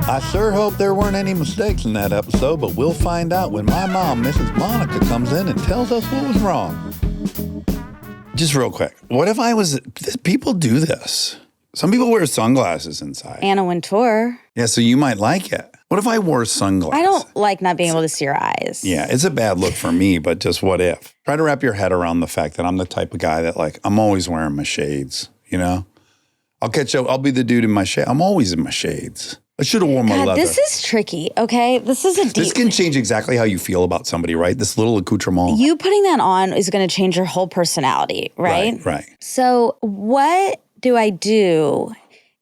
I sure hope there weren't any mistakes in that episode, but we'll find out when my mom, Mrs. Monica, comes in and tells us what was wrong. Just real quick, what if I was, people do this. Some people wear sunglasses inside. Anna Wintour. Yeah, so you might like it. What if I wore sunglasses? I don't like not being able to see your eyes. Yeah, it's a bad look for me, but just what if? Try to wrap your head around the fact that I'm the type of guy that like, I'm always wearing my shades, you know? I'll be the dude in my shade. I'm always in my shades. I should have worn my leather. This is tricky, okay? This is a deep... This can change exactly how you feel about somebody, right? This little accoutrement. You putting that on is going to change your whole personality, right? Right. So what do I do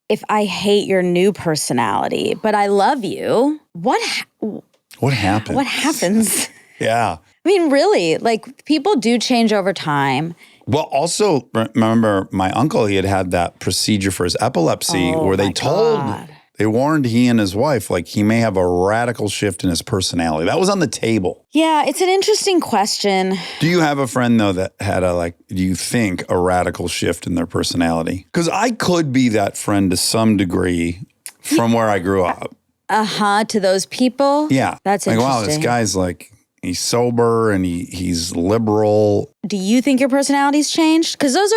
if I hate your new personality, but I love you? What happens? What happens? Yeah. I mean, really, like people do change over time. Well, also, remember my uncle, he had that procedure for his epilepsy where they warned he and his wife, like he may have a radical shift in his personality. That was on the table. Yeah, it's an interesting question. Do you have a friend, though, that had do you think, a radical shift in their personality? Because I could be that friend to some degree from where I grew up. To those people? Yeah. That's like, interesting. Wow, this guy's he's sober and he's liberal. Do you think your personality's changed? Because those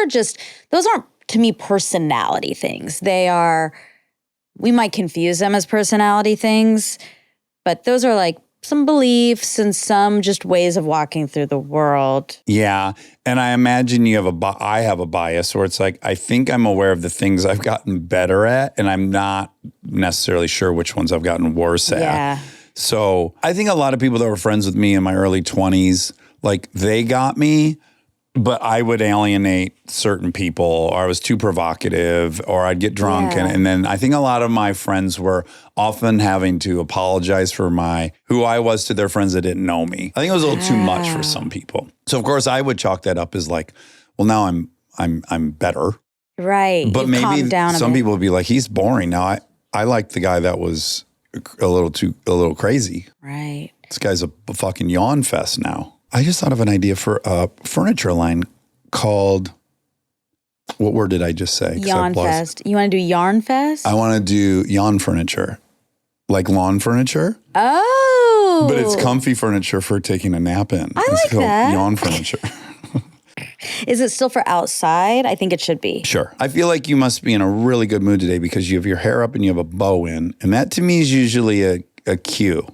aren't, to me, personality things. We might confuse them as personality things, but those are like some beliefs and some just ways of walking through the world. Yeah. And I imagine I have a bias where it's like, I think I'm aware of the things I've gotten better at, and I'm not necessarily sure which ones I've gotten worse at. Yeah. So I think a lot of people that were friends with me in my early 20s, like they got me, but I would alienate certain people, or I was too provocative, or I'd get drunk. Yeah. And then I think a lot of my friends were often having to apologize for who I was to their friends that didn't know me. I think it was a little too much for some people. So of course I would chalk that up as like, well, now I'm better. Right. But maybe some people would be like, he's boring. Now I like the guy that was a little crazy. Right. This guy's a fucking yawn fest now. I just thought of an idea for a furniture line called, what word did I just say? Yawn Fest. You want to do Yarn Fest? I want to do yawn furniture, like lawn furniture. Oh. But it's comfy furniture for taking a nap in. It's called that. Yawn furniture. Is it still for outside? I think it should be. Sure. I feel like you must be in a really good mood today because you have your hair up and you have a bow in. And that to me is usually a cue.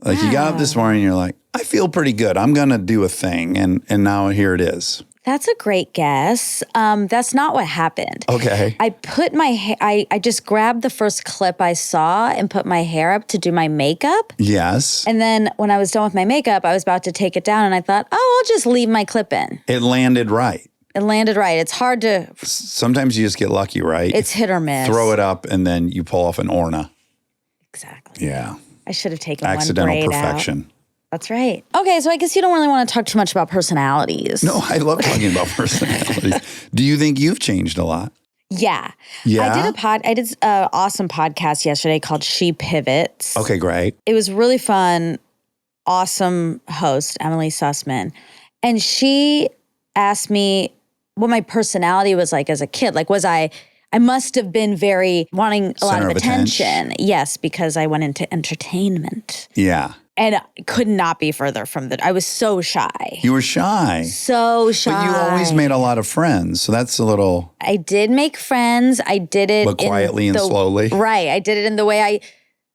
Like you got up this morning and you're like, I feel pretty good. I'm going to do a thing. And now here it is. That's a great guess. That's not what happened. Okay. I put my hair, I just grabbed the first clip I saw and put my hair up to do my makeup. Yes. And then when I was done with my makeup, I was about to take it down and I thought, I'll just leave my clip in. It landed right. It landed right. It's hard to. Sometimes you just get lucky, right? It's hit or miss. Throw it up and then you pull off an orna. Exactly. Yeah. I should have taken accidental one braid perfection. Out. That's right. Okay, so I guess you don't really want to talk too much about personalities. No, I love talking about personalities. Do you think you've changed a lot? Yeah. Yeah? I did an awesome podcast yesterday called She Pivots. Okay, great. It was really fun. Awesome host, Emily Sussman. And she asked me what my personality was like as a kid. Like, I must have been very wanting a lot of attention. Yes, because I went into entertainment. Yeah. And could not be further from that. I was so shy. You were shy. So shy. But you always made a lot of friends. So that's a little. I did make friends. I did it. But quietly and slowly. Right. I did it in the way I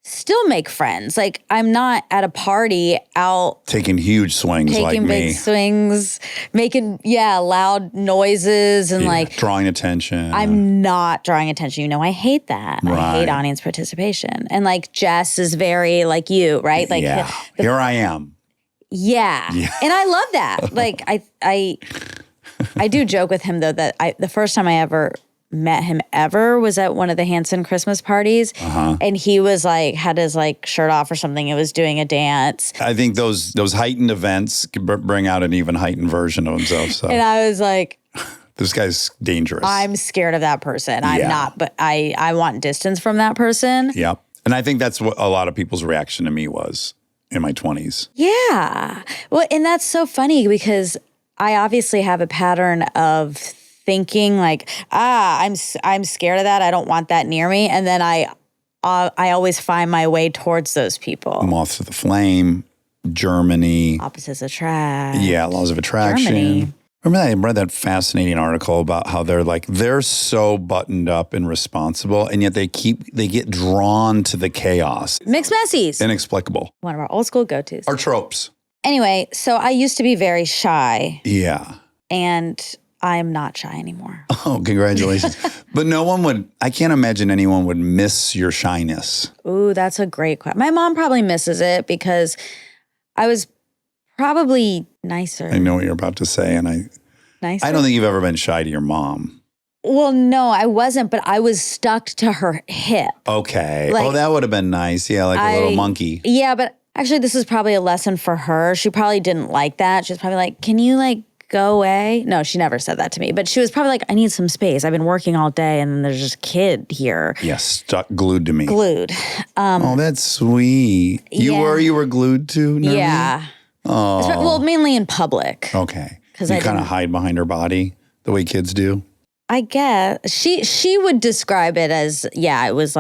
still make friends. Like I'm not at a party out. Taking huge swings like me. Taking big swings. Making, loud noises and drawing attention. I'm not drawing attention. You know, I hate that. Right. I hate audience participation. And Jess is very like you, right? Like here I am. Yeah. And I love that. I do joke with him though that the first time I ever met him ever was at one of the Hanson Christmas parties. And he was had his shirt off or something. It was doing a dance. I think those heightened events bring out an even heightened version of himself. So. And I was like, this guy's dangerous. I'm scared of that person. I'm not, but I want distance from that person. Yep. And I think that's what a lot of people's reaction to me was in my 20s. Yeah. Well, and that's so funny because I obviously have a pattern of thinking I'm scared of that. I don't want that near me. And then I I always find my way towards those people. Moth to the Flame, Germany. Opposites attract. Yeah, Laws of Attraction. Germany. Remember that? I read that fascinating article about how they're so buttoned up and responsible, and yet they get drawn to the chaos. Mixed messies. Inexplicable. One of our old school go-tos. Our tropes. Anyway, so I used to be very shy. Yeah. And I'm not shy anymore. Oh, congratulations. But I can't imagine anyone would miss your shyness. Ooh, that's a great question. My mom probably misses it because I was probably nicer. I know what you're about to say, and Nicer? I don't think you've ever been shy to your mom. Well, no, I wasn't, but I was stuck to her hip. Okay. That would have been nice. Yeah, like a little monkey. Yeah, but actually this is probably a lesson for her. She probably didn't like that. She was probably like, can you go away? No, she never said that to me. But she was probably like, I need some space. I've been working all day and then there's just a kid here. Yeah, glued to me. Glued. Oh, that's sweet. You were glued to? Nermie? Yeah. Oh. Well, mainly in public. Okay. You kind of hide behind her body the way kids do? I guess. She would describe it as, it was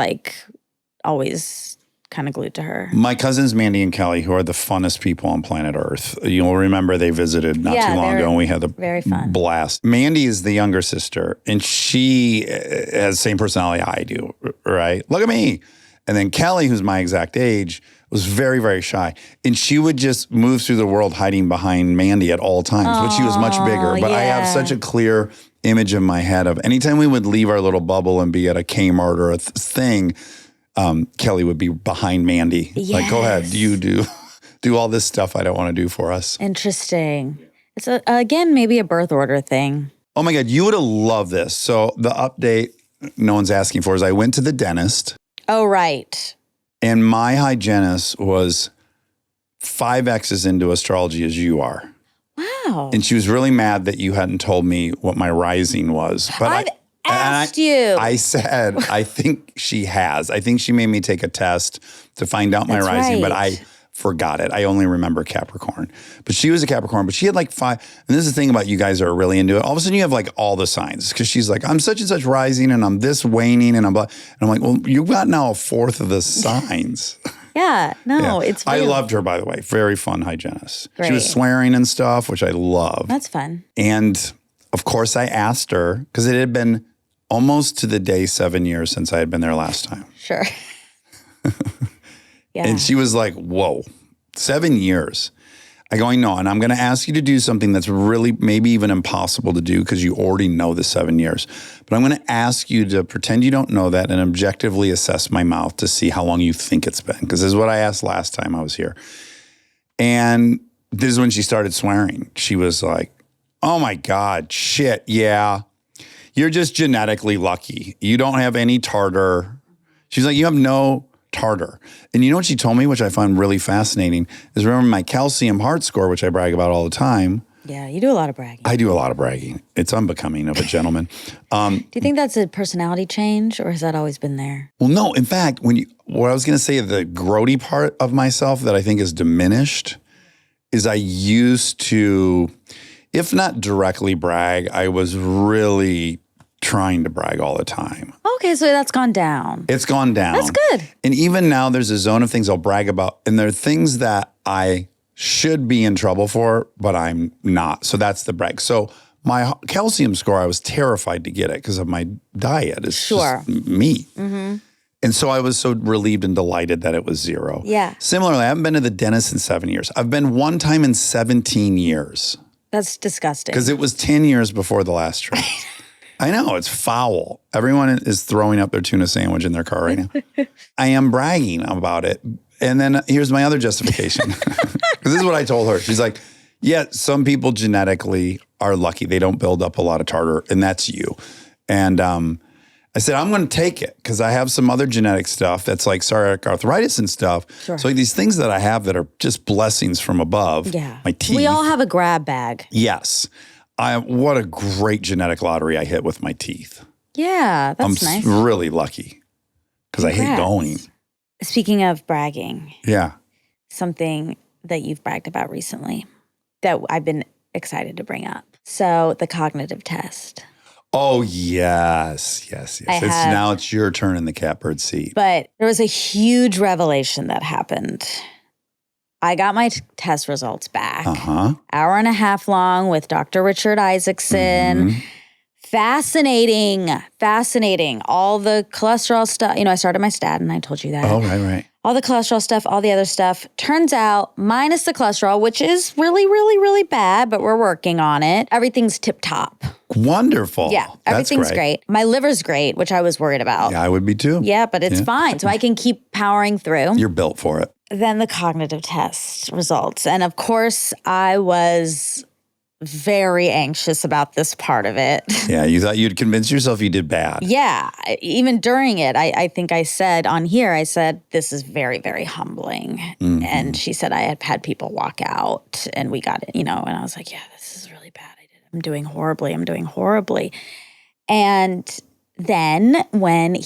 always kind of glued to her. My cousins, Mandy and Kelly, who are the funnest people on planet Earth. You'll remember they visited not too long ago and we had the very fun blast. Mandy is the younger sister and she has the same personality I do, right? Look at me. And then Kelly, who's my exact age, was very, very shy. And she would just move through the world hiding behind Mandy at all times, but she was much bigger. But I have such a clear image in my head of anytime we would leave our little bubble and be at a Kmart or a thing, Kelly would be behind Mandy. Yes. Like, go ahead, you do all this stuff I don't want to do for us. Interesting. It's, again, maybe a birth order thing. Oh my God, you would have loved this. So the update no one's asking for is I went to the dentist. Oh, right. And my hygienist was 5X's into astrology as you are. Wow. And she was really mad that you hadn't told me what my rising was. But I've asked you. I said, I think she has. I think she made me take a test to find out my rising, but I forgot it. I only remember Capricorn. But she was a Capricorn, but she had 5. And this is the thing about you guys that are really into it. All of a sudden you have all the signs because she's like, I'm such and such rising and I'm this waning and I'm blah. And I'm like, well, you got now a fourth of the signs. It's real. I loved her, by the way. Very fun hygienist. Great. She was swearing and stuff, which I love. That's fun. And of course I asked her because it had been almost to the day 7 years since I had been there last time. Sure. Yeah. And she was like, whoa, 7 years. I go, I know. And I'm going to ask you to do something that's really maybe even impossible to do because you already know the 7 years. But I'm going to ask you to pretend you don't know that and objectively assess my mouth to see how long you think it's been. Because this is what I asked last time I was here. And this is when she started swearing. She was like, oh my God, shit, yeah. You're just genetically lucky. You don't have any tartar. She's like, you have no tartar. And you know what she told me, which I find really fascinating, is remember my calcium heart score, which I brag about all the time. Yeah, you do a lot of bragging. I do a lot of bragging. It's unbecoming of a gentleman. Do you think that's a personality change or has that always been there? Well, no. In fact, what I was going to say, the grody part of myself that I think is diminished is I used to, if not directly brag, I was really trying to brag all the time. Okay, so that's gone down. It's gone down. That's good. And even now there's a zone of things I'll brag about. And there are things that I should be in trouble for, but I'm not. So that's the brag. So my calcium score, I was terrified to get it because of my diet. It's just meat. Mm-hmm. And so I was so relieved and delighted that it was 0. Yeah. Similarly, I haven't been to the dentist in 7 years. I've been one time in 17 years. That's disgusting. Because it was 10 years before the last trip. I know, it's foul. Everyone is throwing up their tuna sandwich in their car right now. I am bragging about it. And then here's my other justification. Because this is what I told her. She's like, yeah, some people genetically are lucky. They don't build up a lot of tartar, and that's you. And I said, I'm going to take it because I have some other genetic stuff that's like psoriatic arthritis and stuff. Sure. So like these things that I have that are just blessings from above. Yeah. My teeth. We all have a grab bag. Yes. What a great genetic lottery I hit with my teeth. Yeah, that's nice. I'm really lucky because I hate going. Speaking of bragging. Yeah. Something that you've bragged about recently that I've been excited to bring up. So the cognitive test. Oh, yes. Now it's your turn in the catbird seat. But there was a huge revelation that happened. I got my test results back. Hour and a half long with Dr. Richard Isaacson. Fascinating. All the cholesterol stuff. I started my statin. I told you that. Oh, right. All the cholesterol stuff, all the other stuff. Turns out, minus the cholesterol, which is really, really, really bad, but we're working on it. Everything's tip top. Wonderful. Yeah, everything's great. My liver's great, which I was worried about. Yeah, I would be too. Yeah, but it's fine. So I can keep powering through. You're built for it. Then the cognitive test results. And of course, I was very anxious about this part of it. Yeah, you thought you'd convince yourself you did bad. Yeah, even during it, I think I said on here, this is very, very humbling. And she said I had had people walk out and we got it, and I was like, yeah, this is really bad. I'm doing horribly. And then when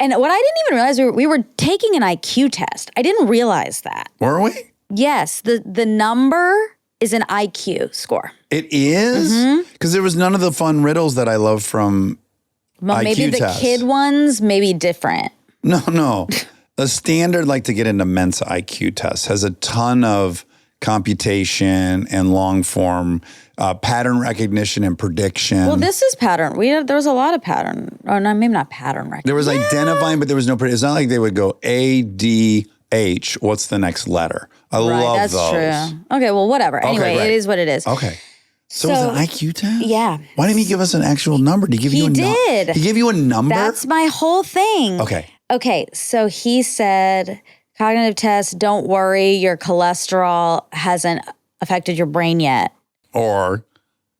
and what I didn't even realize, we were taking an IQ test. I didn't realize that. Were we? Yes, the number is an IQ score. It is? Because there was none of the fun riddles that I love from IQ maybe the tests. kid ones, maybe different. No. The standard, to get into Mensa IQ test, has a ton of computation and long form pattern recognition and prediction. Well, this is pattern. There was a lot of pattern. Or no, maybe not pattern recognition. There was identifying, but there was no. It's not like they would go ADH. What's the next letter? I love that's those. True. Okay, well, whatever. Anyway, right. It is what it is. Okay. So it was an IQ test? Yeah. Why didn't he give us an actual number? Did he give you a number? He did. He gave you a number? That's my whole thing. Okay, so he said, cognitive test, don't worry, your cholesterol hasn't affected your brain yet. Or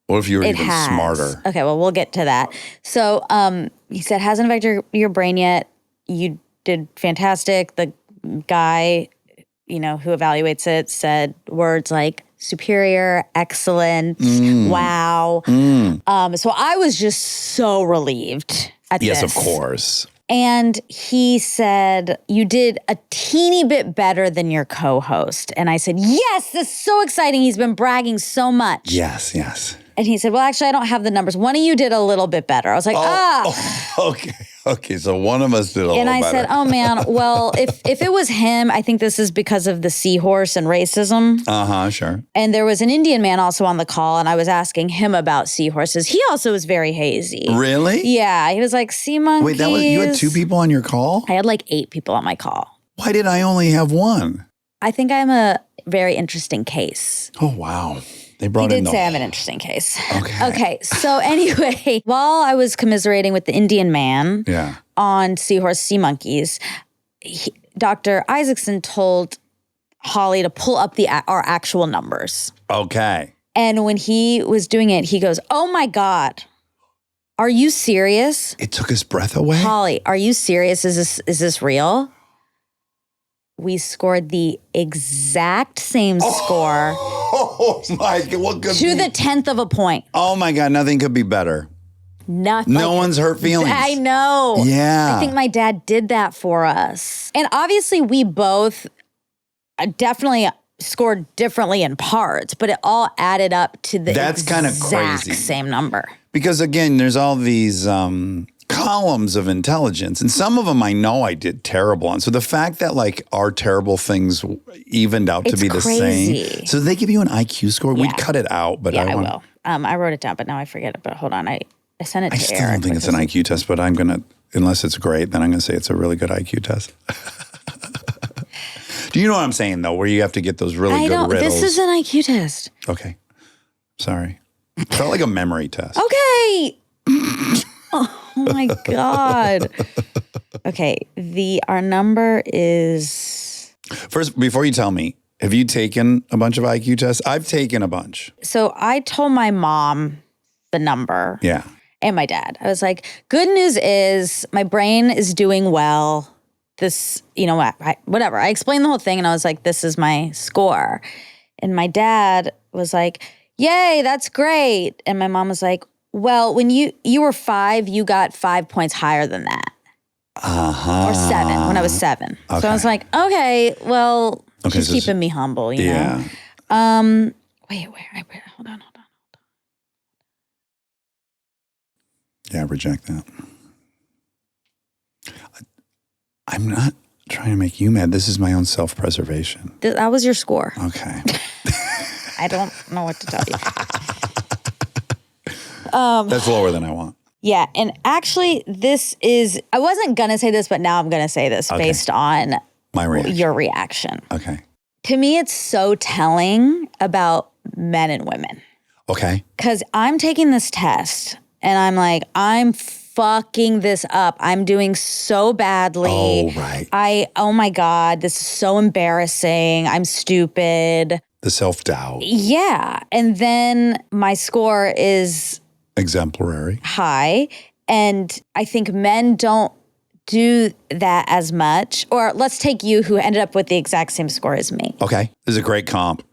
what if you were even smarter? Okay, well, we'll get to that. So he said, hasn't affected your brain yet. You did fantastic. The guy, who evaluates it said words like superior, excellent, wow. So I was just so relieved at this. Yes, of course. And he said, you did a teeny bit better than your co-host. And I said, yes, this is so exciting. He's been bragging so much. Yes. And he said, well, actually, I don't have the numbers. One of you did a little bit better. I was like, Okay, so one of us did a little better. And I said, oh, man, well, if it was him, I think this is because of the seahorse and racism. Sure. And there was an Indian man also on the call, and I was asking him about seahorses. He also was very hazy. Really? Yeah, he was like, sea monkeys. Wait, you had 2 people on your call? I had 8 people on my call. Why did I only have 1? I think I'm a very interesting case. Oh, wow. They He did say I'm an interesting case. Okay. So anyway, while I was commiserating with the Indian man on seahorse sea monkeys, Dr. Isaacson told Holly to pull up our actual numbers. Okay. And when he was doing it, he goes, oh my God, are you serious? It took his breath away? Holly, are you serious? Is this real? We scored the exact same score. Oh my God, what could to the 10th of a point. Oh my God, nothing could be better. Nothing. No one's hurt feelings. I know. Yeah. I think my dad did that for us. And obviously we both definitely scored differently in parts, but it all added up to the exact same number. Because again, there's all these columns of intelligence, and some of them I know I did terrible on. So the fact that our terrible things evened out to be the same. So they give you an IQ score? We'd cut it out, but I will. I wrote it down, but now I forget it. But hold on, I sent it to Eric. I still don't think it's an IQ test, but I'm gonna, unless it's great, then I'm gonna say it's a really good IQ test. Do you know what I'm saying though? Where you have to get those really good riddles. This is an IQ test. Okay, sorry. It felt like a memory test. Okay. Oh my God. Okay, our number is... First, before you tell me, have you taken a bunch of IQ tests? I've taken a bunch. So I told my mom the number. Yeah. And my dad. I was like, good news is my brain is doing well. This, whatever. I explained the whole thing and I was like, this is my score. And my dad was like, yay, that's great. And my mom was like, well, when you were 5, you got 5 points higher than that. Or 7, when I was 7. Okay. So I was like, okay, well, she's keeping me humble, you know? Wait, hold on. Yeah, reject that. I'm not trying to make you mad. This is my own self-preservation. That was your score. Okay. I don't know what to tell you. That's lower than I want. Yeah. And actually, I wasn't going to say this, but now I'm going to say this based on your reaction. Okay. To me, it's so telling about men and women. Okay. Because I'm taking this test and I'm like, I'm fucking this up. I'm doing so badly. Oh, right. Oh my God, this is so embarrassing. I'm stupid. The self-doubt. Yeah. And then my score is exemplary. High. And I think men don't do that as much. Or let's take you who ended up with the exact same score as me. Okay. This is a great comp.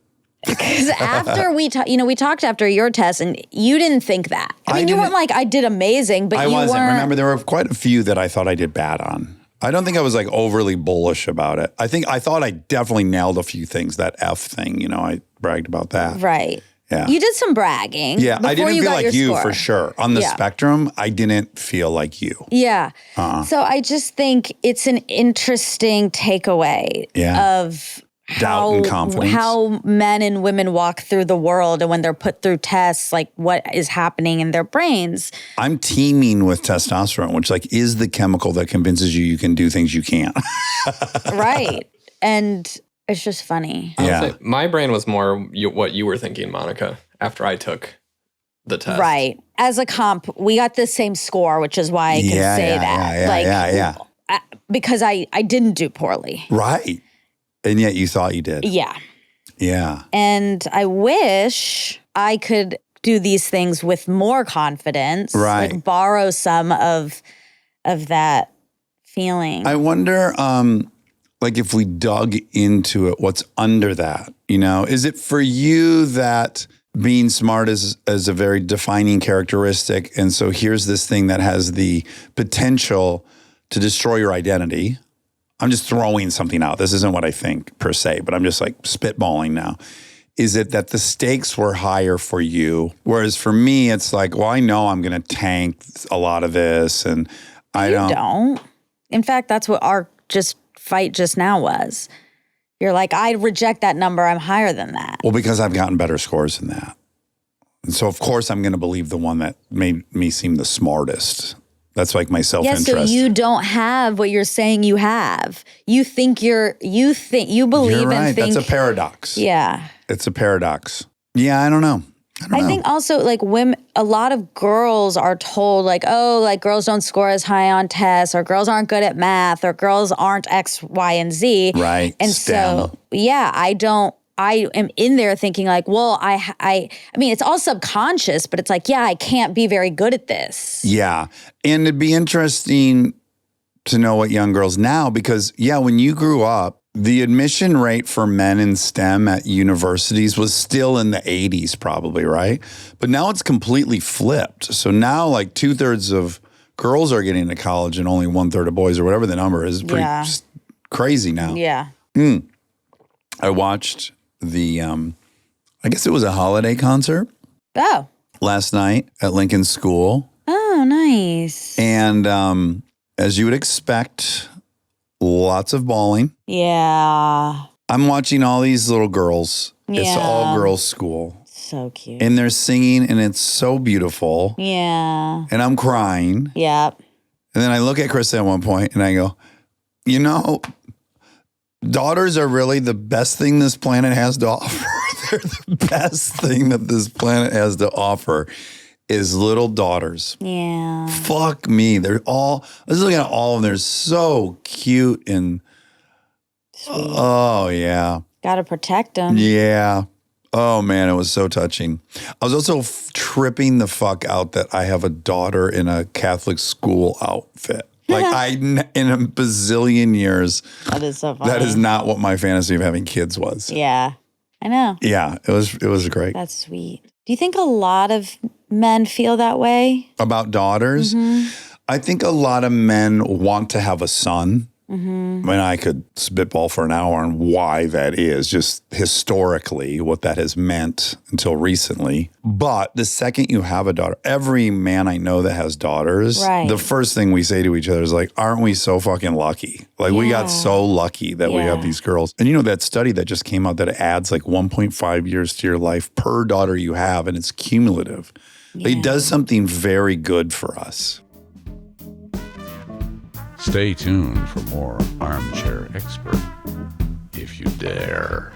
Because after we talked after your test and you didn't think that. I mean, you weren't like, I did amazing, but I you wasn't. weren't. Remember, there were quite a few that I thought I did bad on. I don't think I was like overly bullish about it. I thought I definitely nailed a few things. That F thing, I bragged about that. Right. Yeah. You did some bragging. Yeah, I didn't feel like you score. for sure. On the spectrum, I didn't feel like you. Yeah. So I just think it's an interesting takeaway of doubt and confidence. How men and women walk through the world and when they're put through tests, like what is happening in their brains. I'm teeming with testosterone, which is the chemical that convinces you can do things you can't. Right. And it's just funny. Yeah. My brain was more what you were thinking, Monica, after I took the test. Right. As a comp, we got the same score, which is why I can say that. Because I didn't do poorly. Right. And yet you thought you did. Yeah. Yeah. And I wish I could do these things with more confidence. Right. Like borrow some of that feeling. I wonder, if we dug into it, what's under that? Is it for you that being smart is a very defining characteristic, and so here's this thing that has the potential to destroy your identity? I'm just throwing something out. This isn't what I think per se, but I'm just spitballing now. Is it that the stakes were higher for you? Whereas for me, it's I know I'm going to tank a lot of this and I don't. In fact, that's what our fight just now was. You're like, I reject that number. I'm higher than that. Well, because I've gotten better scores than that. And so, of course, I'm going to believe the one that made me seem the smartest. That's my self-interest. Yeah, so you don't have what you're saying you have. You believe You're right. and think. That's a paradox. Yeah. It's a paradox. Yeah, I don't know. I think also women, a lot of girls are told girls don't score as high on tests or girls aren't good at math or girls aren't X, Y, and Z. Right. And STEM. I am in there thinking I mean, it's all subconscious, but it's I can't be very good at this. Yeah. And it'd be interesting to know what young girls now, because when you grew up, the admission rate for men in STEM at universities was still in the 80s probably, right? But now it's completely flipped. So now 2/3 of girls are getting into college and only 1/3 of boys, or whatever the number is. Pretty crazy now. Yeah. I watched the, I guess it was a holiday concert. Oh. Last night at Lincoln School. Oh, nice. And as you would expect, lots of bawling. Yeah. I'm watching all these little girls. Yeah. It's all girls school. So cute. And they're singing and it's so beautiful. Yeah. And I'm crying. Yep. And then I look at Krista at one point and I go, daughters are really the best thing this planet has to offer. They're the best thing that this planet has to offer is little daughters. Yeah. Fuck me. I was looking at all of them. They're so cute and sweet. Oh, yeah. Gotta protect them. Yeah. Oh, man, it was so touching. I was also tripping the fuck out that I have a daughter in a Catholic school outfit. In a bazillion years. That is so funny. That is not what my fantasy of having kids was. Yeah, I know. Yeah, it was great. That's sweet. Do you think a lot of men feel that way? About daughters? Mm-hmm. I think a lot of men want to have a son I mean, I could spitball for an hour on why that is, just historically, what that has meant until recently. But the second you have a daughter, every man I know that has daughters, the first thing we say to each other is like, aren't we so fucking lucky? Like, we got so lucky that we have these girls. And you know, that study that just came out that adds like 1.5 years to your life per daughter you have, and it's cumulative. It does something very good for us. Stay tuned for more Armchair Expert, if you dare.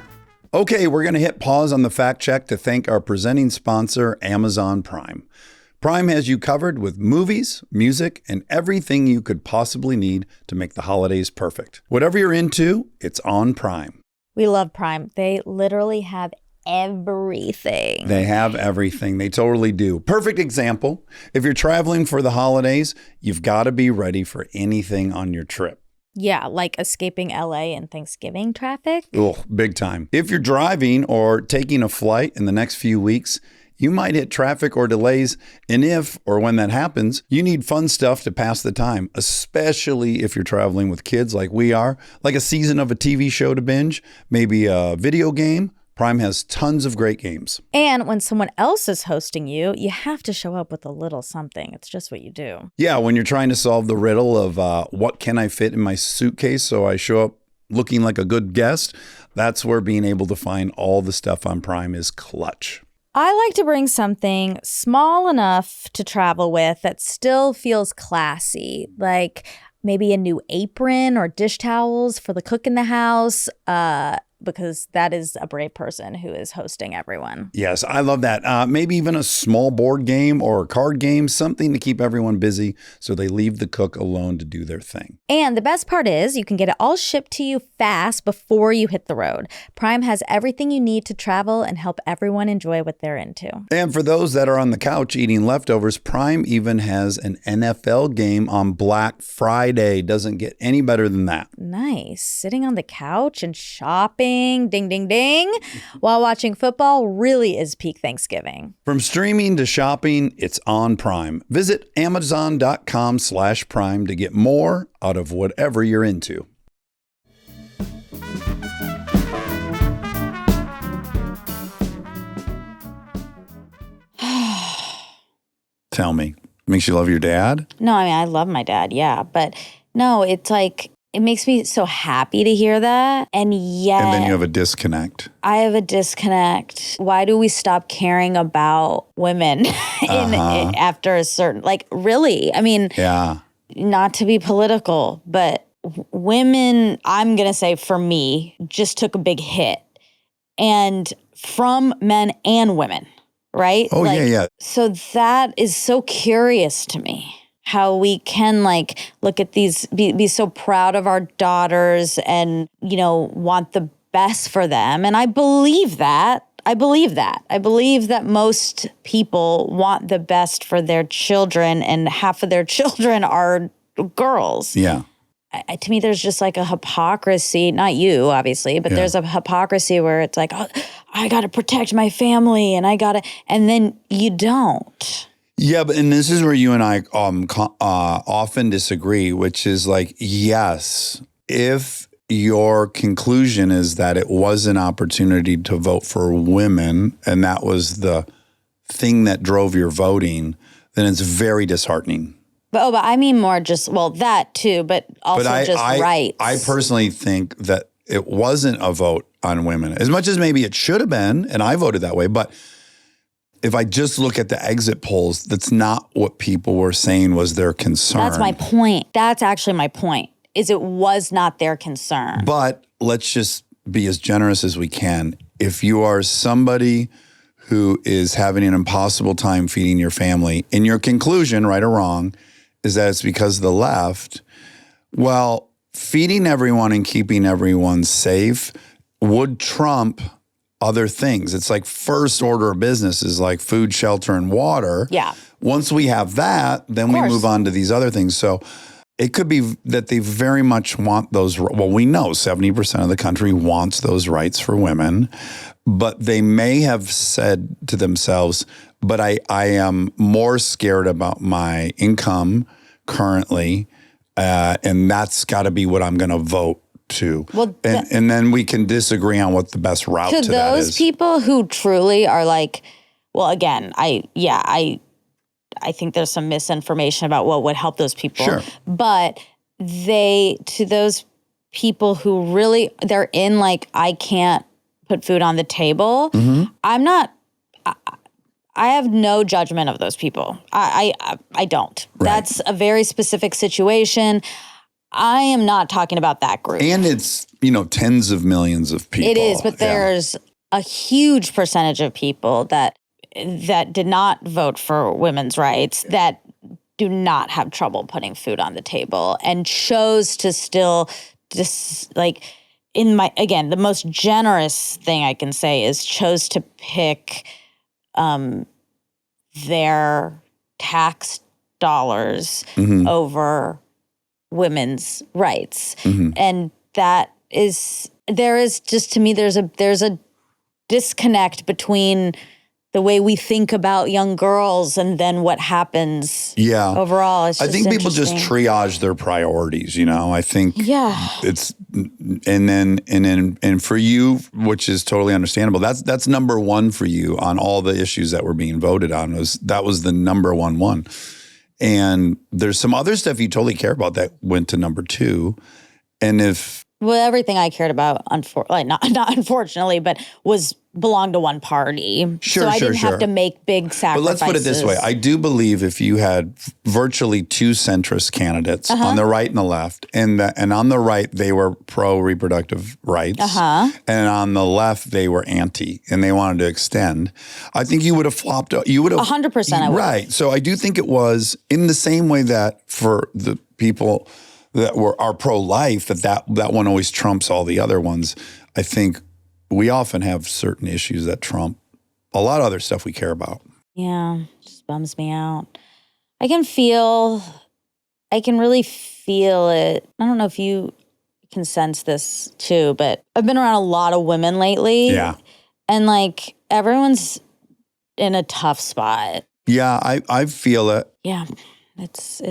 Okay, we're going to hit pause on the fact check to thank our presenting sponsor, Amazon Prime. Prime has you covered with movies, music, and everything you could possibly need to make the holidays perfect. Whatever you're into, it's on Prime. We love Prime. They literally have everything. They have everything. They totally do. Perfect example. If you're traveling for the holidays, you've got to be ready for anything on your trip. Yeah, like escaping LA and Thanksgiving traffic. Oh, big time. If you're driving or taking a flight in the next few weeks, you might hit traffic or delays. And if or when that happens, you need fun stuff to pass the time, especially if you're traveling with kids like we are, like a season of a TV show to binge, maybe a video game. Prime has tons of great games. And when someone else is hosting you, you have to show up with a little something. It's just what you do. Yeah, when you're trying to solve the riddle of what can I fit in my suitcase so I show up looking like a good guest, that's where being able to find all the stuff on Prime is clutch. I like to bring something small enough to travel with that still feels classy, like maybe a new apron or dish towels for the cook in the house, because that is a brave person who is hosting everyone. Yes, I love that. Maybe even a small board game or a card game, something to keep everyone busy so they leave the cook alone to do their thing. And the best part is you can get it all shipped to you fast before you hit the road. Prime has everything you need to travel and help everyone enjoy what they're into. And for those that are on the couch eating leftovers, Prime even has an NFL game on Black Friday. Doesn't get any better than that. Nice. Sitting on the couch and shopping. Ding, ding, ding. While watching football really is peak Thanksgiving. From streaming to shopping, it's on Prime. Visit Amazon.com/Prime to get more out of whatever you're into. Tell me, makes you love your dad? No, I mean, I love my dad, yeah. But no, it's like, it makes me so happy to hear that. And yet... And then you have a disconnect. I have a disconnect. Why do we stop caring about women after a certain... Like, really? I mean, not to be political, but women, I'm going to say for me, just took a big hit. And from men and women, right? Oh, yeah. So that is so curious to me. How we can like look at these, be so proud of our daughters and, you know, want the best for them. And I believe that. I believe that most people want the best for their children, and half of their children are girls. Yeah. To me, there's just like a hypocrisy, not you, obviously, but there's a hypocrisy where it's like, oh, I got to protect my family and and then you don't. Yeah, and this is where you and I often disagree, which is like, yes, if your conclusion is that it was an opportunity to vote for women and that was the thing that drove your voting, then it's very disheartening. But I mean more just, well, that too, but also rights. I personally think that it wasn't a vote on women, as much as maybe it should have been, and I voted that way, but if I just look at the exit polls, that's not what people were saying was their concern. That's my point. That's actually my point, is it was not their concern. But let's just be as generous as we can. If you are somebody who is having an impossible time feeding your family, and your conclusion, right or wrong, is that it's because of the left, well, feeding everyone and keeping everyone safe would trump other things. It's like first order of business is like food, shelter, and water. Yeah. Once we have that, then we move on to these other things. So it could be that they very much want those. Well, we know 70% of the country wants those rights for women, but they may have said to themselves, but I am more scared about my income currently And that's got to be what I'm going to vote to. Well, and then we can disagree on what the best route to that is. Those people who truly are like, well, again, I think there's some misinformation about what would help those people. Sure. But to those people who really, they're in like, I can't put food on the table. I have no judgment of those people. I don't. Right. That's a very specific situation. I am not talking about that group. And it's, tens of millions of people. It is, but there's a huge percentage of people that did not vote for women's rights, that do not have trouble putting food on the table, and chose to still the most generous thing I can say is chose to pick their tax dollars over women's rights. And there is just, to me, there's a disconnect between the way we think about young girls and then what happens overall. It's just I think people just triage their priorities, I think it's, and for you, which is totally understandable, that's number one for you on all the issues that were being voted on. That was the number one. And there's some other stuff you totally care about that went to number two. And everything I cared about, not unfortunately, but belonged to one party. Sure, so I didn't have to make big sacrifices. But let's put it this way. I do believe if you had virtually two centrist candidates on the right and the left, and on the right, they were pro-reproductive rights, and on the left, they were anti, and they wanted to extend, I think you would have flopped. You would have 100%. I would. Right. So I do think it was in the same way that for the people that are pro-life, that one always trumps all the other ones. I think we often have certain issues that trump a lot of other stuff we care about. Yeah, it just bums me out. I can really feel it. I don't know if you can sense this too, but I've been around a lot of women lately. Yeah. And like everyone's in a tough spot. Yeah, I feel it. Yeah. It's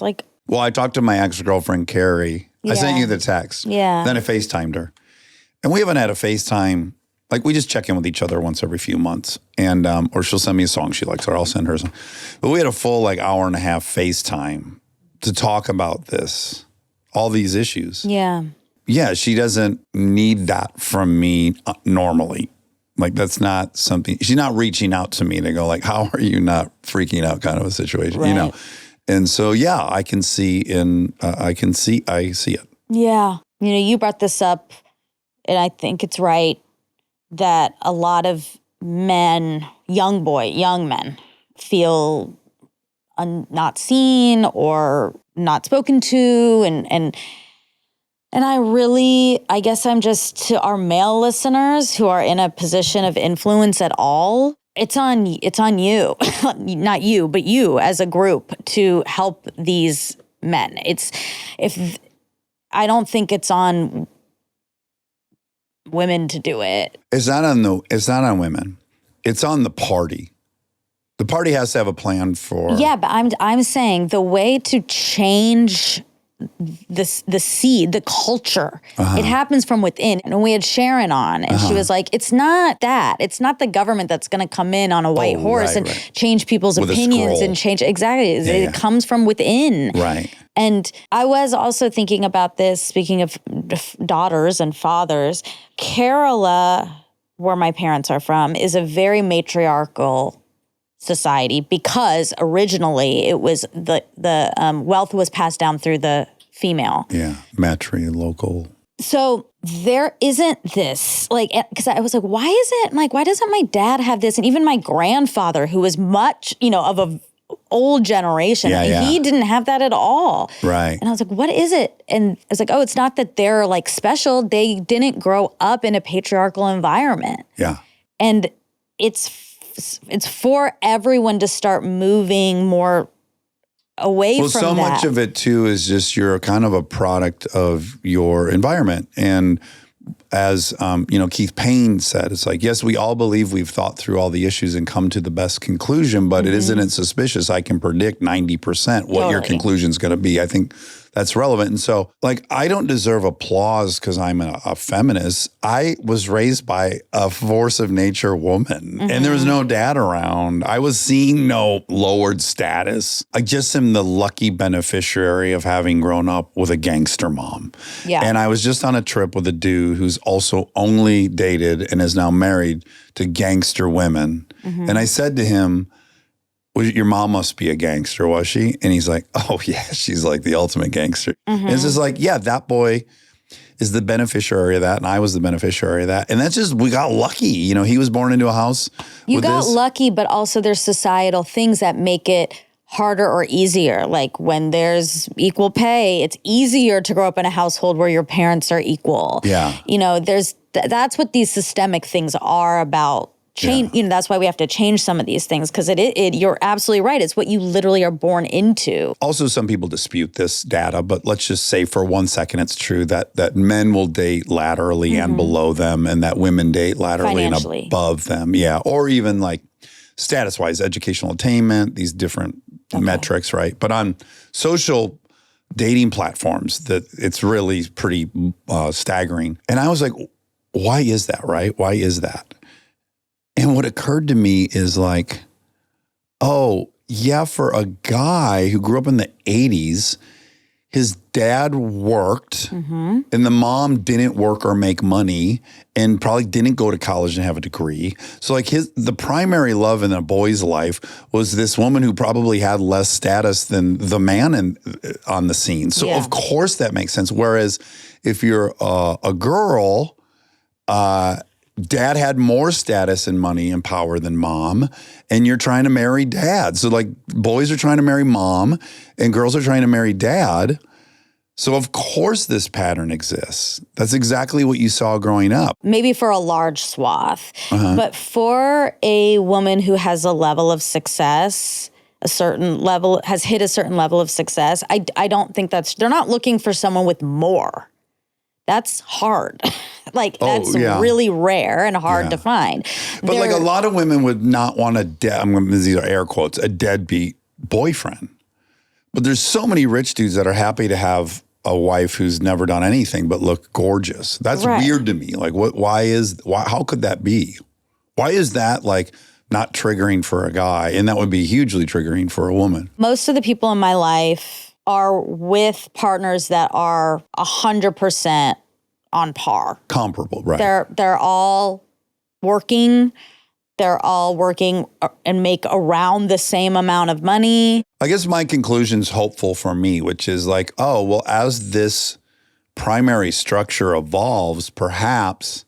like. Well, I talked to my ex-girlfriend, Carrie. I sent you the text. Yeah. Then I FaceTimed her. And we haven't had a FaceTime. Like, we just check in with each other once every few months. And, or she'll send me a song she likes, or I'll send her a song. But we had a full, hour and a half FaceTime to talk about all these issues. Yeah. Yeah, she doesn't need that from me normally. That's not something, she's not reaching out to me to go how are you not freaking out kind of a situation, Right. And so, yeah, I can see I see it. Yeah. You brought this up, and I think it's right that a lot of men, young men, feel not seen or not spoken to. And I guess I'm just, to our male listeners who are in a position of influence at all, it's on you, not you, but you as a group to help these men. I don't think it's on women to do it. It's not on women. It's on the party. The party has to have a plan for. Yeah, but I'm saying the way to change the seed, the culture, it happens from within. And we had Sharon on, and she was like, it's not that. It's not the government that's going to come in on a white horse and change people's opinions and change. Exactly. It comes from within. Right. And I was also thinking about this, speaking of daughters and fathers. Kerala, where my parents are from, is a very matriarchal society because originally it was the wealth was passed down through the female. Yeah, matrilocal. So there isn't this, because I was like, why doesn't my dad have this? And even my grandfather, who was much, of a old generation, he didn't have that at all. Right. And I was like, what is it? And I was like, oh, it's not that they're special. They didn't grow up in a patriarchal environment. Yeah. And it's for everyone to start moving more away from that. Well, so much of it too is just you're kind of a product of your environment. And as Keith Payne said, it's like, yes, we all believe we've thought through all the issues and come to the best conclusion, but isn't it suspicious? I can predict 90% what your conclusion is going to be. I think that's relevant. And so, like, I don't deserve applause because I'm a feminist. I was raised by a force of nature woman, and there was no dad around. I was seeing no lowered status. I just am the lucky beneficiary of having grown up with a gangster mom. Yeah. And I was just on a trip with a dude who's also only dated and is now married to gangster women. And I said to him, your mom must be a gangster, was she? And he's like, oh, yeah, she's like the ultimate gangster. And it's just like, yeah, that boy is the beneficiary of that, and I was the beneficiary of that. And that's just, we got lucky. He was born into a house You got lucky, but also there's societal things that make it harder or easier. Like when there's equal pay, it's easier to grow up in a household where your parents are equal. Yeah. That's what these systemic things are about. Change, that's why we have to change some of these things, because you're absolutely right. It's what you literally are born into. Also, some people dispute this data, but let's just say for 1 second it's true that men will date laterally and below them, and that women date laterally and above them. Yeah, or even like status-wise, educational attainment, these different metrics, right? But on social dating platforms, that it's really pretty staggering. And I was like, why is that, right? Why is that? And what occurred to me is like, oh, yeah, for a guy who grew up in the 80s, his dad worked and the mom didn't work or make money and probably didn't go to college and have a degree. So like the primary love in a boy's life was this woman who probably had less status than the man on the scene. So of course that makes sense. Whereas if you're a girl, dad had more status and money and power than mom, and you're trying to marry dad. So like boys are trying to marry mom and girls are trying to marry dad. So of course this pattern exists. That's exactly what you saw growing up. Maybe for a large swath, but for a woman who has a level of success, has hit a certain level of success, I don't think they're not looking for someone with more. That's hard. That's really rare and hard to find. But like a lot of women would not want these are air quotes, a deadbeat boyfriend. But there's so many rich dudes that are happy to have a wife who's never done anything but look gorgeous. That's weird to me. Like how could that be? Why is that like not triggering for a guy? And that would be hugely triggering for a woman. Most of the people in my life are with partners that are 100% on par. Comparable, right. They're all working. They're all working and make around the same amount of money. I guess my conclusion's hopeful for me, which is like, oh, well, as this primary structure evolves, perhaps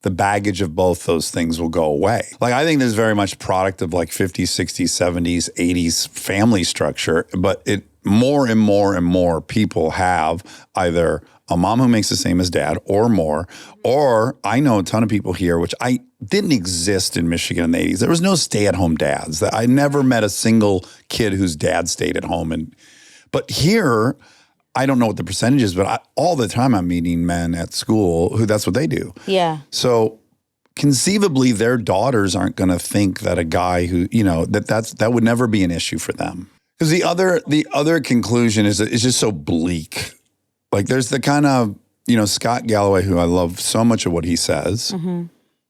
the baggage of both those things will go away. Like, I think there's very much product of like 50s, 60s, 70s, 80s family structure, but more and more and more people have either a mom who makes the same as dad or more, or I know a ton of people here, which I didn't exist in Michigan in the 80s. There was no stay-at-home dads. I never met a single kid whose dad stayed at home. But here, I don't know what the percentage is, but all the time I'm meeting men at school who that's what they do. Yeah. So conceivably, their daughters aren't going to think that a guy who, that would never be an issue for them. Because the other conclusion is it's just so bleak. Like there's the kind of, Scott Galloway, who I love so much of what he says.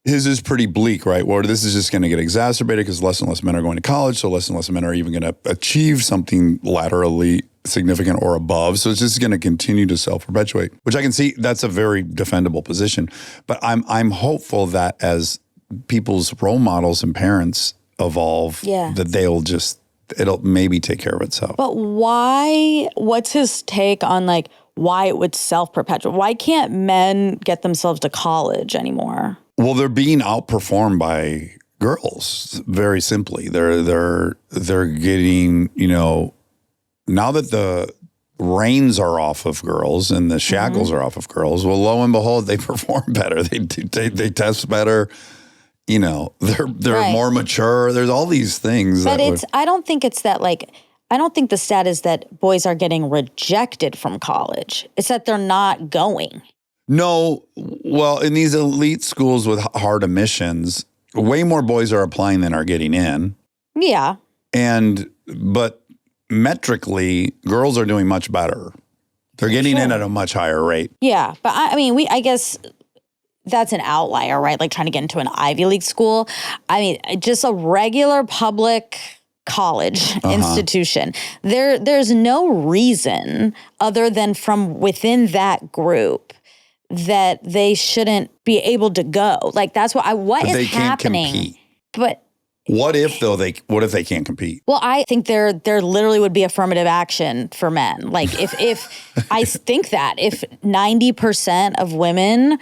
His is pretty bleak, right? Where this is just going to get exacerbated because less and less men are going to college. So less and less men are even going to achieve something laterally significant or above. So it's just going to continue to self-perpetuate, which I can see that's a very defendable position. But I'm hopeful that as people's role models and parents evolve, that it'll maybe take care of itself. But why, what's his take on like why it would self-perpetuate? Why can't men get themselves to college anymore? Well, they're being outperformed by girls, very simply. They're getting, now that the reins are off of girls and the shackles are off of girls, well, lo and behold, they perform better. They test better. They're more mature. There's all these things. But I don't think it's that I don't think the stat is that boys are getting rejected from college. It's that they're not going. No, Well, in these elite schools with hard admissions, way more boys are applying than are getting in. Yeah. But metrically, girls are doing much better. They're getting in at a much higher rate. Yeah. But I guess that's an outlier, right? Like trying to get into an Ivy League school. I mean, just a regular public college institution. There's no reason other than from within that group that they shouldn't be able to go. Like that's what is happening. Can't compete. But what if they can't compete? Well, I think there literally would be affirmative action for men. Like if I think that if 90% of women,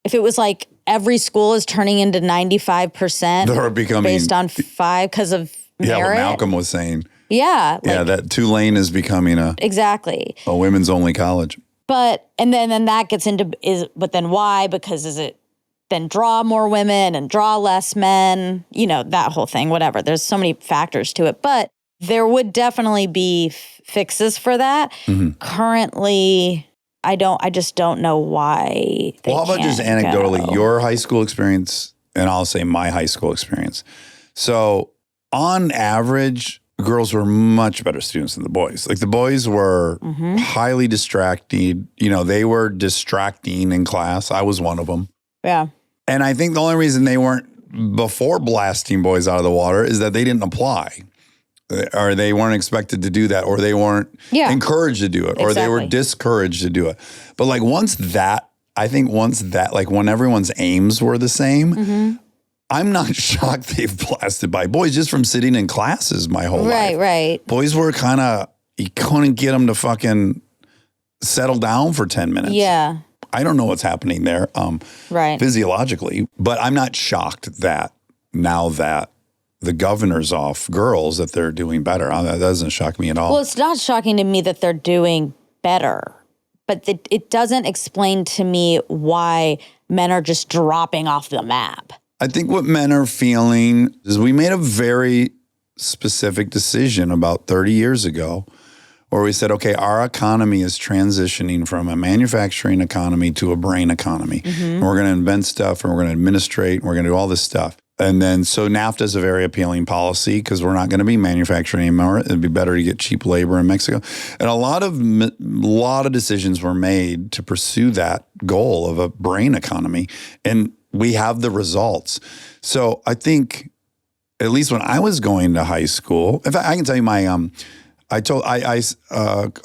if it was like every school is turning into 95% They're becoming based on 5 because of merit. Yeah, what Malcolm was saying. Yeah. That Tulane is becoming a women's only college. But and then that gets into but then why? Because is it then draw more women and draw less men? You know, that whole thing, whatever. There's so many factors to it. But there would definitely be fixes for that. Mm-hmm. Currently, I just don't know why. Well, how about just anecdotally, your high school experience, and I'll say my high school experience. So on average, girls were much better students than the boys. Like the boys were highly distracted. You know, they were distracting in class. I was one of them. Yeah. And I think the only reason they weren't before blasting boys out of the water is that they didn't apply. Or they weren't expected to do that, or they weren't encouraged to do it, or they were discouraged to do it. But like once that, like when everyone's aims were the same, I'm not shocked they've blasted by boys just from sitting in classes my whole life. Right. Boys were you couldn't get them to fucking settle down for 10 minutes. Yeah. I don't know what's happening there physiologically, but I'm not shocked that now that the governor's off girls that they're doing better. That doesn't shock me at all. Well, it's not shocking to me that they're doing better, but it doesn't explain to me why men are just dropping off the map. I think what men are feeling is we made a very specific decision about 30 years ago where we said, okay, our economy is transitioning from a manufacturing economy to a brain economy. And we're going to invent stuff and we're going to administrate and we're going to do all this stuff. And then, so NAFTA is a very appealing policy because we're not going to be manufacturing anymore. It'd be better to get cheap labor in Mexico. And a lot of decisions were made to pursue that goal of a brain economy. And we have the results. So I think, at least when I was going to high school, in fact, I can tell you a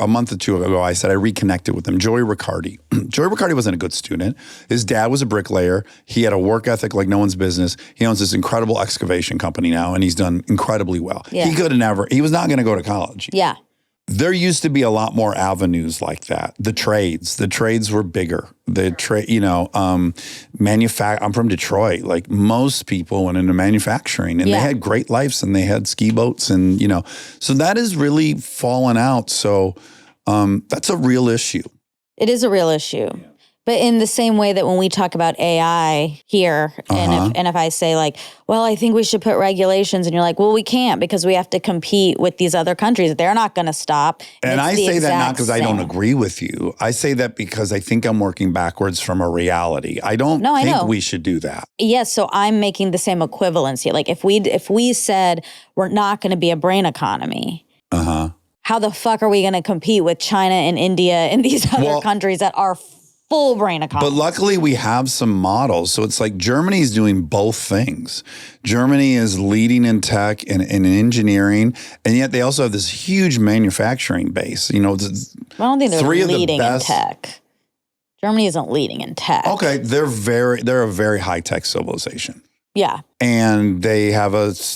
month or two ago, I said I reconnected with him, Joey Riccardi. Joey Riccardi wasn't a good student. His dad was a bricklayer. He had a work ethic like no one's business. He owns this incredible excavation company now, and he's done incredibly well. Yeah. He was not going to go to college. Yeah. There used to be a lot more avenues like that. The trades were bigger. I'm from Detroit. Like most people went into manufacturing and they had great lives and they had ski boats and, so that has really fallen out. So that's a real issue. It is a real issue. Yeah. But in the same way that when we talk about AI here, and if I say like, well, I think we should put regulations, and you're like, well, we can't because we have to compete with these other countries. They're not going to stop. And I say that not because I don't agree with you. I say that because I think I'm working backwards from a reality. I don't think we should do that. Yes, so I'm making the same equivalency. Like if we said we're not going to be a brain economy, how the fuck are we going to compete with China and India and these other countries that are full brain economy? But luckily we have some models. So it's like Germany is doing both things. Germany is leading in tech and in engineering, and yet they also have this huge manufacturing base. I don't think they're leading in tech. Germany isn't leading in tech. Okay, they're a very high-tech civilization. Yeah. And they have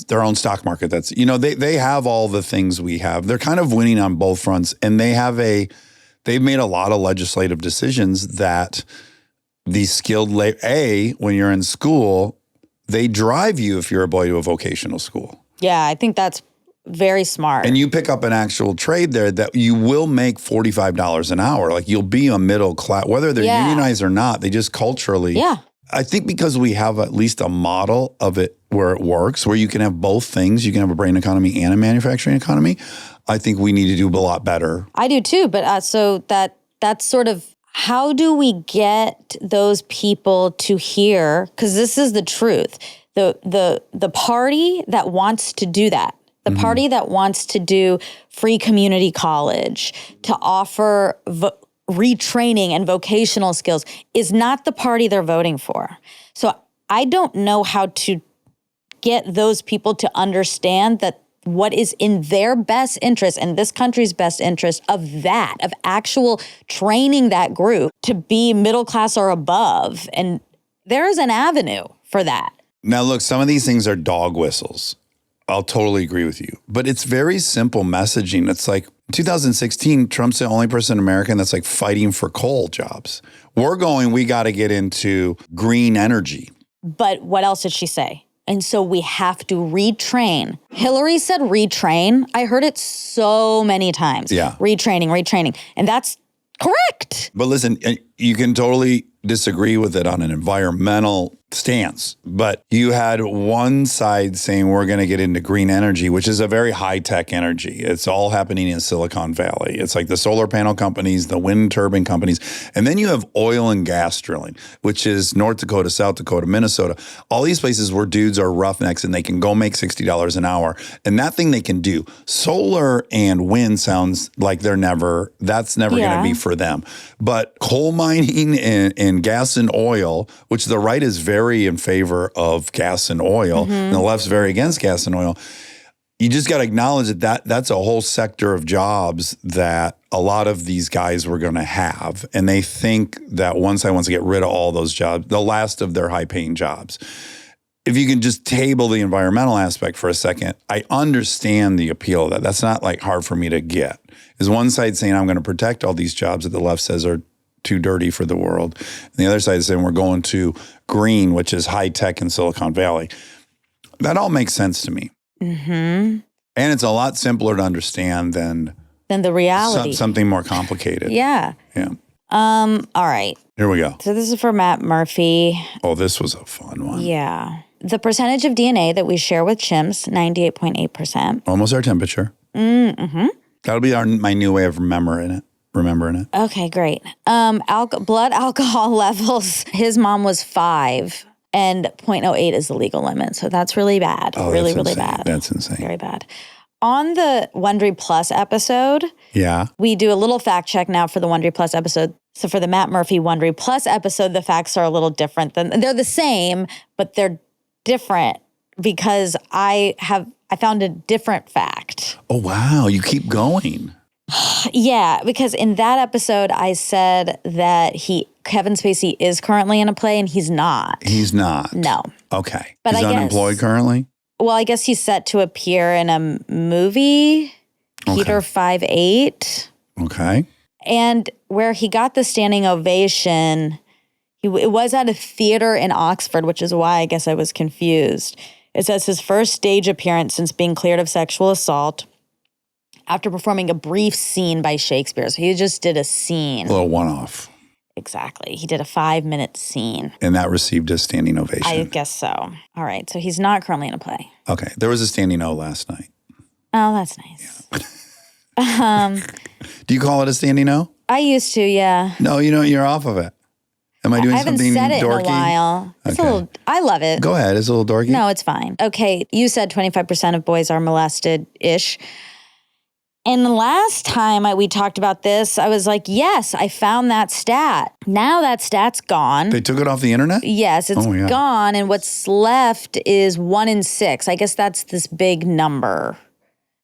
their own stock market. That's, they have all the things we have. They're kind of winning on both fronts, and they've made a lot of legislative decisions that the skilled when you're in school, they drive you if you're a boy to a vocational school. Yeah, I think that's very smart. And you pick up an actual trade there that you will make $45 an hour. Like you'll be a middle class, whether they're unionized or not, they just culturally. Yeah. I think because we have at least a model of it where it works, where you can have both things, you can have a brain economy and a manufacturing economy. I think we need to do a lot better. I do too, but so that's sort of how do we get those people to hear? Because this is the truth. The party that wants to do that, the party that wants to do free community college, to offer retraining and vocational skills, is not the party they're voting for. So I don't know how to get those people to understand that what is in their best interest and this country's best interest of actual training that group to be middle class or above. And there is an avenue for that. Now, look, some of these things are dog whistles. I'll totally agree with you. But it's very simple messaging. It's like 2016, Trump's the only person in America that's like fighting for coal jobs. We got to get into green energy. But what else did she say? And so we have to retrain. Hillary said retrain. I heard it so many times. Yeah. Retraining. And that's correct. But listen, you can totally disagree with it on an environmental stance. But you had one side saying we're going to get into green energy, which is a very high-tech energy. It's all happening in Silicon Valley. It's like the solar panel companies, the wind turbine companies. And then you have oil and gas drilling, which is North Dakota, South Dakota, Minnesota. All these places where dudes are roughnecks and they can go make $60 an hour. And that thing they can do. Solar and wind sounds like that's never going to be for them. But coal mining and gas and oil, which the right is very in favor of gas and oil, and the left's very against gas and oil. You just got to acknowledge that's a whole sector of jobs that a lot of these guys were going to have. And they think that one side wants to get rid of all those jobs, the last of their high-paying jobs. If you can just table the environmental aspect for a second, I understand the appeal of that. That's not like hard for me to get. Is one side saying, I'm going to protect all these jobs that the left says are too dirty for the world. And the other side is saying we're going to green, which is high tech in Silicon Valley. That all makes sense to me. And it's a lot simpler to understand than the reality. Something more complicated. Yeah. All right. Here we go. So this is for Matt Murphy. Oh, this was a fun one. Yeah. The percentage of DNA that we share with chimps, 98.8%. Almost our temperature. That'll be my new way of remembering it. Okay, great. Blood alcohol levels, his mom was 5 and 0.08 is the legal limit. So that's really bad. Oh, really that's insane. bad. That's insane. Very bad. On the Wondery Plus episode, we do a little fact check now for the Wondery Plus episode. So for the Matt Murphy Wondery Plus episode, the facts are a little different they're the same, but they're different because I found a different fact. Oh, wow. You keep going. Yeah, because in that episode, I said that Kevin Spacey is currently in a play and he's not. He's not? No. Okay. But he's unemployed currently? Well, I guess he's set to appear in a movie, Peter 5'8". Okay. And where he got the standing ovation, it was at a theater in Oxford, which is why I guess I was confused. It says his first stage appearance since being cleared of sexual assault after performing a brief scene by Shakespeare. So he just did a scene. A little one-off. Exactly. He did a 5-minute scene. And that received a standing ovation. I guess so. All right. So he's not currently in a play. Okay. There was a standing O last night. Oh, that's nice. Do you call it a standing O? I used to, yeah. No, you're off of it. Am I doing something dorky? I haven't said it in a while. It's a little, I love it. Go ahead. It's a little dorky. No, it's fine. Okay. You said 25% of boys are molested-ish. And the last time we talked about this, I was like, yes, I found that stat. Now that stat's gone. They took it off the internet? Yes, it's gone. And what's left is 1 in 6. I guess that's this big number.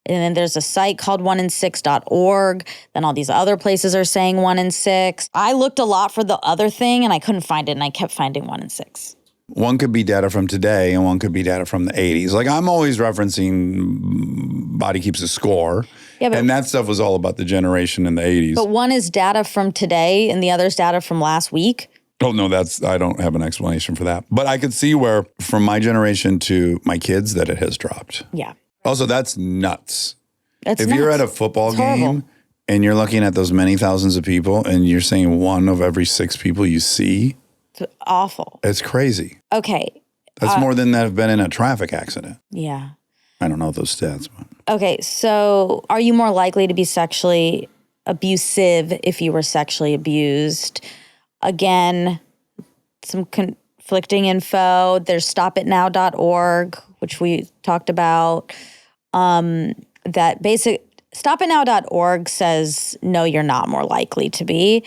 And then there's a site called 1in6.org. Then all these other places are saying 1 in 6. I looked a lot for the other thing and I couldn't find it. And I kept finding 1 in 6. One could be data from today and one could be data from the 80s. Like I'm always referencing Body Keeps a Score. Yeah, and that stuff was all about the generation in the 80s. But one is data from today and the other's data from last week. Oh, no, I don't have an explanation for that. But I could see where from my generation to my kids that it has dropped. Yeah. Also, that's nuts. If you're at a football game and you're looking at those many thousands of people and you're saying 1 of every 6 people you see. It's awful. It's crazy. Okay. That's more than that have been in a traffic accident. Yeah. I don't know those stats. But. Okay, so are you more likely to be sexually abusive if you were sexually abused. Again, some conflicting info. There's stopitnow.org, which we talked about. Stopitnow.org says, no, you're not more likely to be.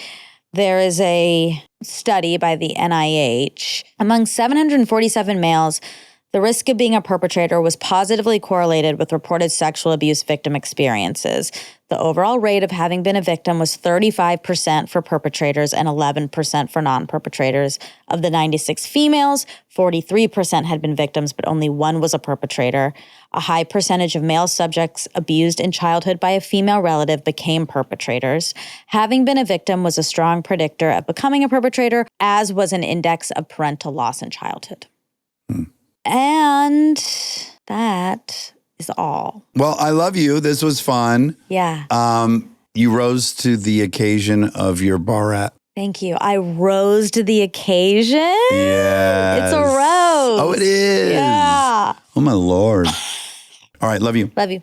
There is a study by the NIH. Among 747 males, the risk of being a perpetrator was positively correlated with reported sexual abuse victim experiences. The overall rate of having been a victim was 35% for perpetrators and 11% for non-perpetrators. Of the 96 females, 43% had been victims, but only one was a perpetrator. A high percentage of male subjects abused in childhood by a female relative became perpetrators. Having been a victim was a strong predictor of becoming a perpetrator, as was an index of parental loss in childhood. And that is all. Well, I love you. This was fun. Yeah. You rose to the occasion of your Barat. Thank you. I rose to the occasion. Yes. It's a rose. Oh, it is. Yeah. Oh, my Lord. All right. Love you. Love you.